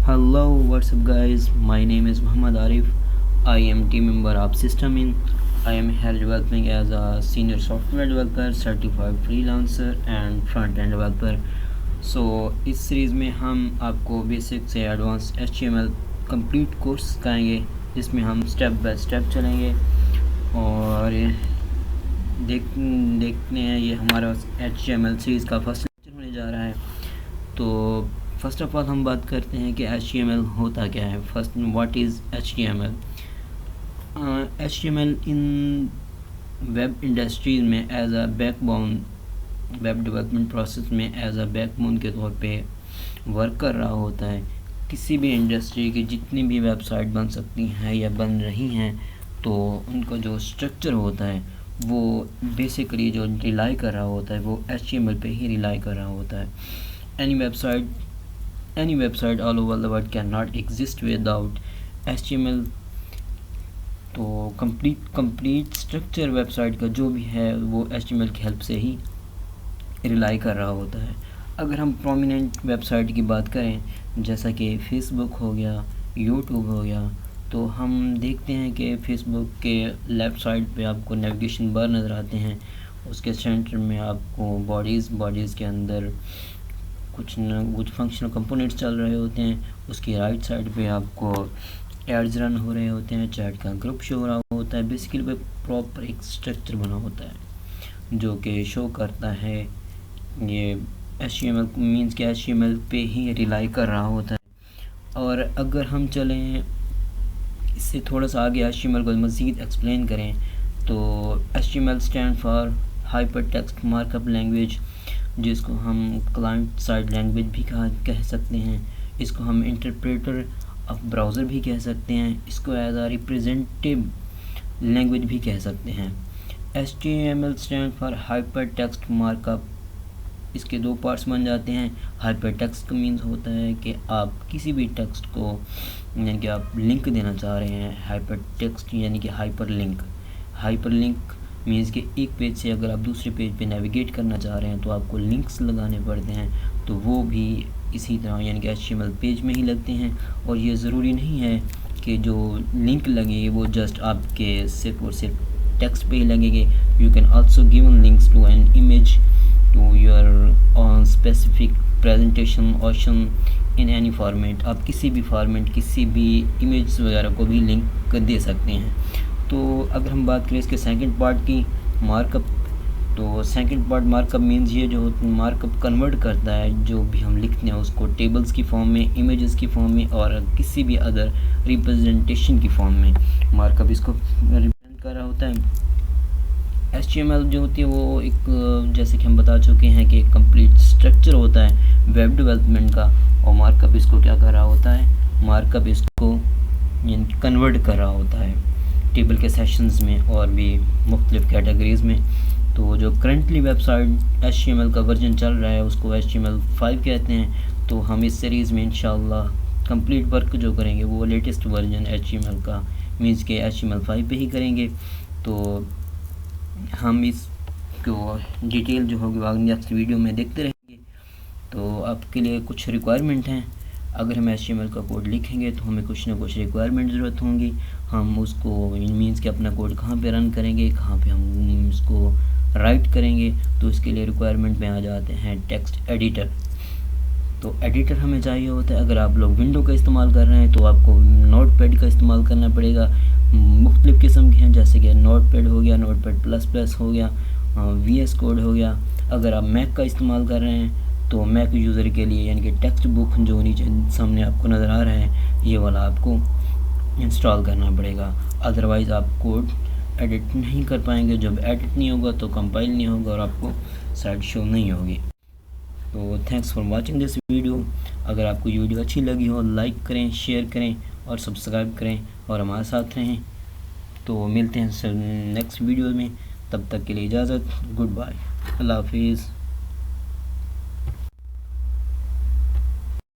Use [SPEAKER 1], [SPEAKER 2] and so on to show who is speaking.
[SPEAKER 1] Hello, what's up guys? My name is Muhammad Arif. I am team member of Systemin. I am here developing as a senior software developer, certified freelancer and front-end developer. So इस series में हम आपको basic से advance HTML complete course सिखाएंगे, जिसमें हम step by step चलेंगे और देखते हैं ये हमारा HTML सीरीज़ का फर्स्ट लेक्चर होने जा रहा है। तो फर्स्ट ऑफ ऑल हम बात करते हैं कि HTML होता क्या है। First, what is HTML? HTML इन वेब इंडस्ट्रीज में as a backbone, web development process में एज अ बैकबोन के तौर पे वर्क कर रहा होता है। किसी भी इंडस्ट्री की जितनी भी वेबसाइट बन सकती हैं या बन रही हैं, तो उनका जो स्ट्रक्चर होता है वो बेसिकली जो रिलाई कर रहा होता है वो HTML पे ही रिलाई कर रहा होता है। Any website all over the world cannot exist without HTML। तो कंप्लीट स्ट्रक्चर वेबसाइट का जो भी है वो HTML की हेल्प से ही रिलाई कर रहा होता है। अगर हम प्रोमिनेंट वेबसाइट की बात करें, जैसा कि फेसबुक हो गया, यूट्यूब हो गया, तो हम देखते हैं कि फेसबुक के लेफ़्ट साइड पे आपको नेविगेशन बार नज़र आते हैं। उसके सेंटर में आपको बॉडीज़ के अंदर कुछ फंक्शनल कंपोनेंट्स चल रहे होते हैं। उसकी राइट साइड पे आपको एड्स रन हो रहे होते हैं, चैट का ग्रुप शो हो रहा होता है। बेसिकली प्रॉपर एक स्ट्रक्चर बना होता है जो कि शो करता है ये HTML मीन्स के HTML पे ही रिलाई कर रहा होता है। और अगर हम चलें इससे थोड़ा सा आगे HTML को मज़ीद एक्सप्लेन करें, तो HTML stand for hyper text markup language, जिसको हम क्लाइंट साइड लैंग्वेज भी कह सकते हैं। इसको हम इंटरप्रेटर ऑफ ब्राउज़र भी कह सकते हैं। इसको एज आ रिप्रेजेंटेटिव लैंग्वेज भी कह सकते हैं। HTML stand for hyper text markup. इसके दो पार्ट्स बन जाते हैं। हाइपर टेक्स्ट का मीन्स होता है कि आप किसी भी टेक्स्ट को यानी कि आप लिंक देना चाह रहे हैं। हाइपर टेक्स्ट यानी कि हाइपर लिंक मीन्स कि एक पेज से अगर आप दूसरे पेज पे नेविगेट करना चाह रहे हैं तो आपको लिंक्स लगाने पड़ते हैं, तो वो भी इसी तरह यानी कि HTML पेज में ही लगते हैं। और ये ज़रूरी नहीं है कि जो लिंक लगेंगे वो जस्ट आपके सिर्फ और सिर्फ टेक्स्ट पे ही लगेंगे। You can also given links to an image, to your own specific presentation option in any format. आप किसी भी फॉर्मेट, किसी भी इमेज वगैरह को भी लिंक दे सकते हैं। तो अगर हम बात करें इसके सेकंड पार्ट की, मार्कअप, तो सेकंड पार्ट मार्कअप मीन्स ये जो मार्कअप कन्वर्ट करता है जो भी हम लिखते हैं उसको टेबल्स की फॉर्म में, इमेजेस की फॉर्म में और किसी भी अदर रिप्रेजेंटेशन की फॉर्म में मार्कअप इसको रिप्रेजेंट कर रहा होता है। HTML जो होती है वो एक, जैसे कि हम बता चुके हैं कि कंप्लीट स्ट्रक्चर होता है वेब डेवलपमेंट का, और मार्कअप इसको क्या कर रहा होता है, मार्कअप इसको यानी कन्वर्ट कर रहा होता है टेबल के सेशंस में और भी मुख्तलिफ कैटेगरीज़ में। तो जो करंटली वेबसाइट HTML का वर्जन चल रहा है उसको HTML 5 कहते हैं। तो हम इस सीरीज़ में इंशाल्लाह कंप्लीट वर्क जो करेंगे वो लेटेस्ट वर्जन HTML का मीन्स के HTML 5 पे ही करेंगे। तो हम इसको डिटेल जो होगी आगे नेक्स्ट वीडियो में देखते रहेंगे। तो आपके लिए कुछ रिक्वायरमेंट हैं। अगर हम HTML का कोड लिखेंगे तो हमें कुछ ना कुछ रिक्वायरमेंट ज़रूरत होंगी। हम उसको मीन्स कि अपना कोड कहाँ पे रन करेंगे, कहाँ पे हम इसको राइट करेंगे, तो इसके लिए रिक्वायरमेंट में आ जाते हैं टेक्स्ट एडिटर। तो एडिटर हमें चाहिए होता है। अगर आप लोग विंडो का इस्तेमाल कर रहे हैं तो आपको नोटपैड का इस्तेमाल करना पड़ेगा। मुख्तलिफ़ किस्म के हैं, जैसे कि नोटपैड हो गया, नोटपैड प्लस हो गया, VS कोड हो गया। अगर आप मैक का इस्तेमाल कर रहे हैं तो मैक यूज़र के लिए यानी कि टेक्स्ट बुक जो नीचे सामने आपको नज़र आ रहा है ये वाला आपको इंस्टॉल करना पड़ेगा। अदरवाइज़ आप कोड एडिट नहीं कर पाएंगे। जब एडिट नहीं होगा तो कंपाइल नहीं होगा और आपको साइट शो नहीं होगी। तो thanks for watching this video. अगर आपको ये वीडियो अच्छी लगी हो लाइक करें, शेयर करें और सब्सक्राइब करें और हमारे साथ रहें। तो मिलते हैं नेक्स्ट वीडियो में, तब तक के लिए इजाज़त, गुड बाय, अल्लाह हाफिज़।